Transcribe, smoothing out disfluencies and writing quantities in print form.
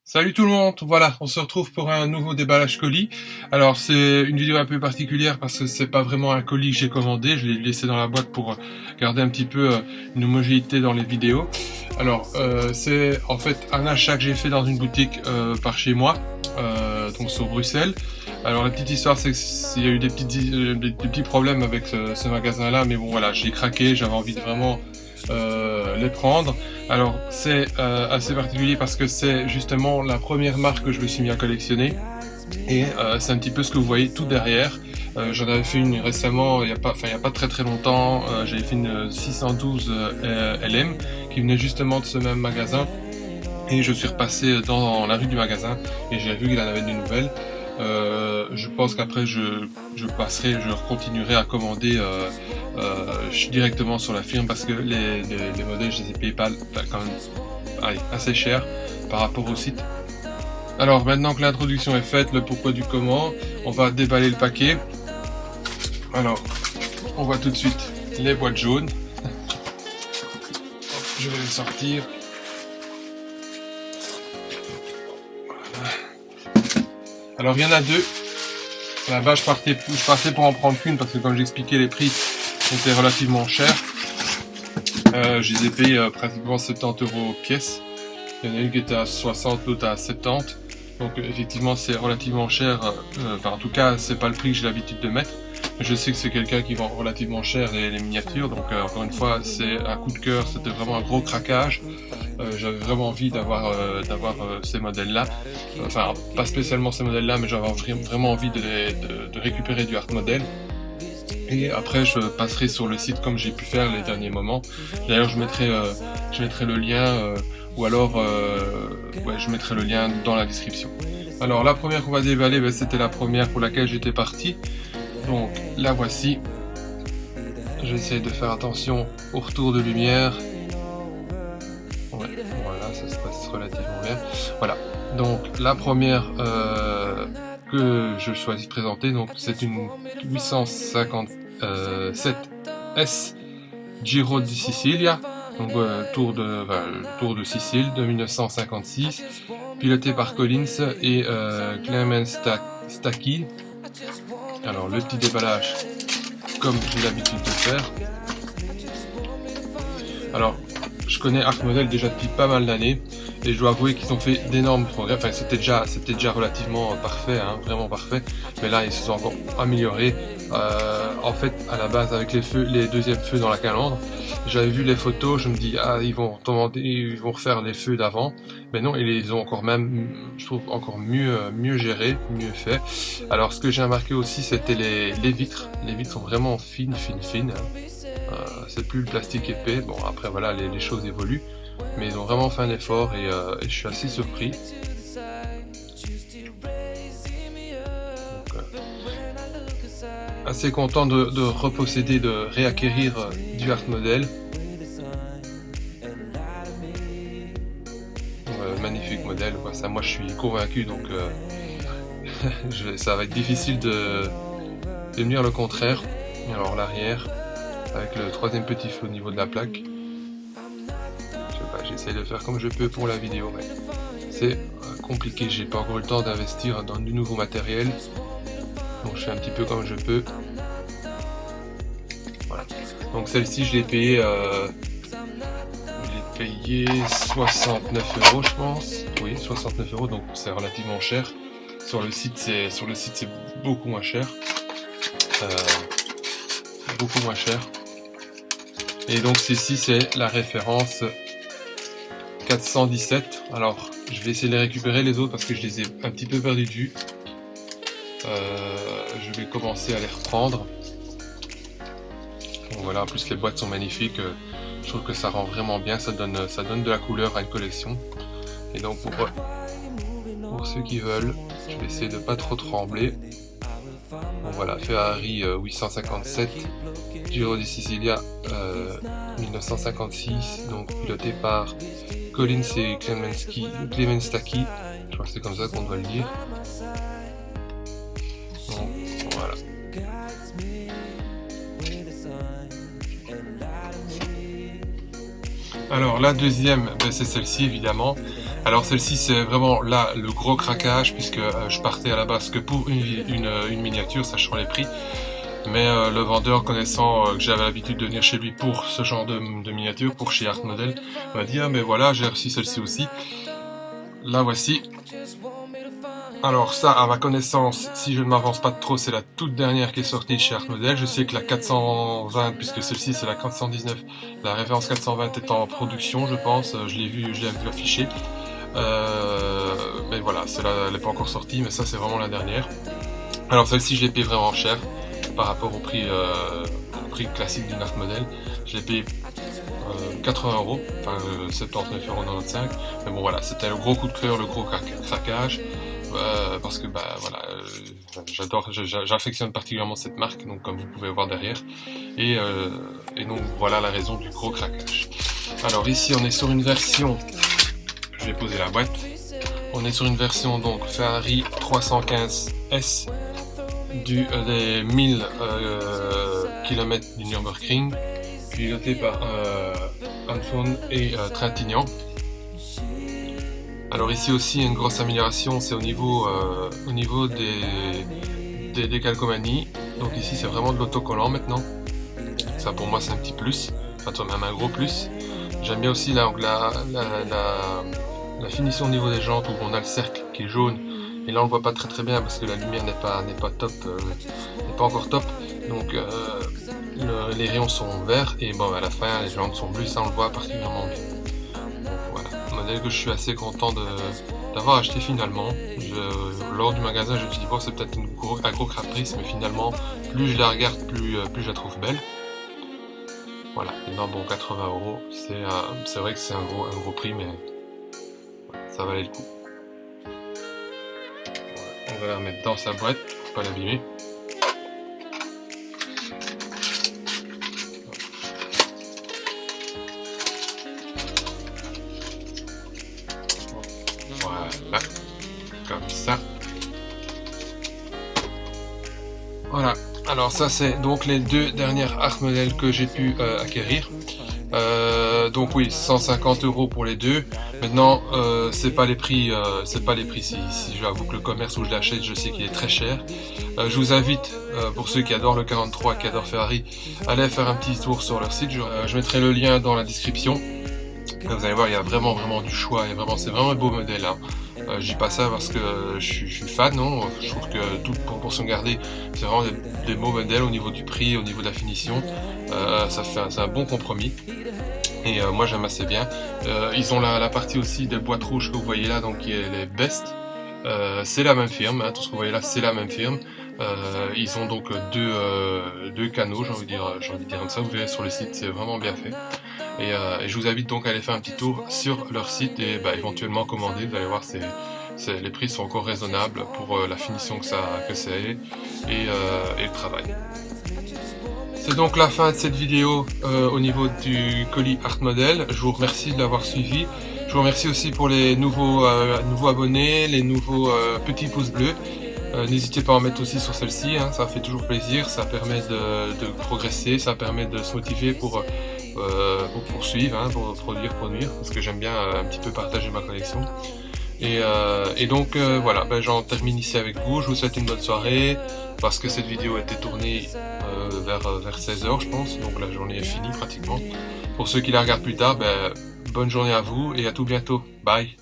Salut tout le monde, voilà, on se retrouve pour un nouveau déballage colis. Alors c'est une vidéo un peu particulière parce que c'est pas vraiment un colis que j'ai commandé, je l'ai laissé dans la boîte pour garder un petit peu une homogénéité dans les vidéos. Alors c'est en fait un achat que j'ai fait dans une boutique par chez moi, donc sur Bruxelles. Alors la petite histoire c'est qu'il y a eu des petits problèmes avec ce magasin là, mais bon voilà, j'ai craqué, j'avais envie de vraiment les prendre. Alors c'est assez particulier parce que c'est justement la première marque que je me suis mis à collectionner et c'est un petit peu ce que vous voyez tout derrière. J'en avais fait une récemment, il y a pas très longtemps, j'avais fait une 612 LM qui venait justement de ce même magasin et je suis repassé dans la rue du magasin et j'ai vu qu'il en avait des nouvelles. Je pense qu'après je continuerai à commander directement sur la firme parce que les modèles je les ai payés pas quand même assez cher par rapport au site. Alors maintenant que l'introduction est faite, le pourquoi du comment, on va déballer le paquet. Alors on voit tout de suite les boîtes jaunes. Je vais les sortir. Alors il y en a deux. À la base je partais pour en prendre qu'une parce que comme j'expliquais les prix étaient relativement chers. Je les ai payés pratiquement 70 € pièce. Il y en a une qui était à 60, l'autre à 70. Donc effectivement c'est relativement cher. Enfin en tout cas c'est pas le prix que j'ai l'habitude de mettre. Je sais que c'est quelqu'un qui vend relativement cher les miniatures. Donc encore une fois c'est un coup de cœur. C'était vraiment un gros craquage. J'avais vraiment envie d'avoir ces modèles là, enfin pas spécialement ces modèles là mais j'avais vraiment envie de récupérer du art modèle et après je passerai sur le site comme j'ai pu faire les derniers moments. D'ailleurs je mettrai le lien ou alors ouais, je mettrai le lien dans la description. Alors la première qu'on va déballer, c'était la première pour laquelle j'étais parti, donc la voici. Je vais essayer de faire attention au retour de lumière. Ouais, voilà, ça se passe relativement bien. Voilà, donc la première que je choisis de présenter, donc c'est une 857 S Giro di Sicilia, donc tour de Sicile de 1956, piloté par Collins et Clement Stacchi. Alors le petit déballage comme j'ai l'habitude de faire. Alors je connais Art Model déjà depuis pas mal d'années et je dois avouer qu'ils ont fait d'énormes progrès. Enfin c'était déjà relativement parfait, hein, vraiment parfait, mais là ils se sont encore améliorés. En fait à la base avec les deuxièmes feux dans la calandre, j'avais vu les photos, je me dis ils vont refaire les feux d'avant, mais non, ils les ont encore même, je trouve, encore mieux gérés, mieux fait. Alors ce que j'ai remarqué aussi c'était les vitres sont vraiment fines. C'est plus le plastique épais. Bon après voilà, les choses évoluent, mais ils ont vraiment fait un effort et je suis assez surpris. Donc, assez content de reposséder, de réacquérir du art modèle. Magnifique modèle, quoi. Ça, moi je suis convaincu, donc ça va être difficile de me dire le contraire. Alors l'arrière avec le troisième petit feu au niveau de la plaque. Je sais pas, j'essaie de faire comme je peux pour la vidéo, mais c'est compliqué. J'ai pas encore eu le temps d'investir dans du nouveau matériel, donc je fais un petit peu comme je peux. Voilà. Donc celle-ci, je l'ai payée 69 € je pense. Oui, 69 €, donc c'est relativement cher. Sur le site, c'est beaucoup moins cher. Beaucoup moins cher. Et donc ceci c'est la référence 417. Alors je vais essayer de les récupérer les autres parce que je les ai un petit peu perdus de vue. Je vais commencer à les reprendre. Donc voilà, en plus les boîtes sont magnifiques. Je trouve que ça rend vraiment bien, ça donne de la couleur à une collection. Et donc pour ceux qui veulent, je vais essayer de pas trop trembler. Bon voilà, Ferrari 857 Giro di Sicilia 1956, donc piloté par Collins et Clement Stacchi, je crois que c'est comme ça qu'on doit le dire. Donc voilà. Alors la deuxième, ben, c'est celle-ci évidemment. Alors celle-ci c'est vraiment là le gros craquage puisque je partais à la base que pour une miniature, sachant les prix. Mais le vendeur, connaissant que j'avais l'habitude de venir chez lui pour ce genre de miniature, pour chez Art Model, m'a dit ah mais voilà, j'ai reçu celle-ci aussi. La voici. Alors ça, à ma connaissance, si je ne m'avance pas trop, c'est la toute dernière qui est sortie chez Art Model. Je sais que la 420, puisque celle-ci c'est la 419, la référence 420 est en production, je pense. Je l'ai vu afficher. Mais voilà, celle-là, elle n'est pas encore sortie, mais ça c'est vraiment la dernière. Alors celle-ci, je l'ai payé vraiment cher par rapport au prix classique d'une Art Model. Je l'ai payé 80 €, enfin 79,95 €. Mais bon voilà, c'était le gros coup de cœur, le gros craquage. Parce que bah voilà, j'affectionne particulièrement cette marque, donc comme vous pouvez voir derrière, et donc voilà la raison du gros craquage. Alors ici on est sur une version, je vais poser la boîte, on est sur une version donc Ferrari 315S des 1000 km du Nürburgring, piloté par Antoine et Trintignant. Alors ici aussi une grosse amélioration, c'est au niveau des calcomanies. Donc ici c'est vraiment de l'autocollant maintenant. Ça pour moi c'est un petit plus, enfin même un gros plus. J'aime bien aussi la finition au niveau des jantes où on a le cercle qui est jaune. Et là on le voit pas très bien parce que la lumière n'est pas top, n'est pas encore top. Donc les rayons sont verts et bon à la fin les jantes sont bleues, ça on le voit particulièrement bien. Modèle que je suis assez content d'avoir acheté finalement. Lors du magasin je me suis dit bon c'est peut-être un gros caprice, mais finalement plus je la regarde plus je la trouve belle. Voilà, maintenant bon 80 €, c'est vrai que c'est un gros prix, mais ça valait le coup. On va la remettre dans sa boîte pour pas l'abîmer. Voilà, comme ça. Voilà, alors ça c'est donc les deux dernières Art Model que j'ai pu acquérir. Donc oui, 150 € pour les deux. Maintenant, c'est pas les prix si je avoue que le commerce où je l'achète, je sais qu'il est très cher. Je vous invite, pour ceux qui adorent le 43, qui adorent Ferrari, à aller faire un petit tour sur leur site. Je mettrai le lien dans la description. Vous allez voir, il y a vraiment du choix, c'est vraiment un beau modèle. Hein. Je dis pas ça parce que je suis fan, non. Je trouve que toute proportion gardée, c'est vraiment des beaux modèles au niveau du prix, au niveau de la finition. C'est un bon compromis. Et moi j'aime assez bien. Ils ont la partie aussi des boîtes rouges que vous voyez là, donc qui est les Best. C'est la même firme, hein, tout ce que vous voyez là c'est la même firme. Ils ont donc deux canaux, j'ai envie de dire comme ça, vous verrez sur le site, c'est vraiment bien fait. Et je vous invite donc à aller faire un petit tour sur leur site et éventuellement commander. Vous allez voir, les prix sont encore raisonnables pour la finition que c'est et le travail. C'est donc la fin de cette vidéo au niveau du colis Art Model. Je vous remercie de l'avoir suivi. Je vous remercie aussi pour les nouveaux abonnés, les nouveaux petits pouces bleus. N'hésitez pas à en mettre aussi sur celle-ci, hein, ça fait toujours plaisir, ça permet de progresser, ça permet de se motiver pour poursuivre, hein, pour produire, parce que j'aime bien un petit peu partager ma collection. Et donc voilà, j'en termine ici avec vous. Je vous souhaite une bonne soirée, parce que cette vidéo a été tournée vers 16 h je pense, donc la journée est finie pratiquement. Pour ceux qui la regardent plus tard, bonne journée à vous et à tout bientôt. Bye.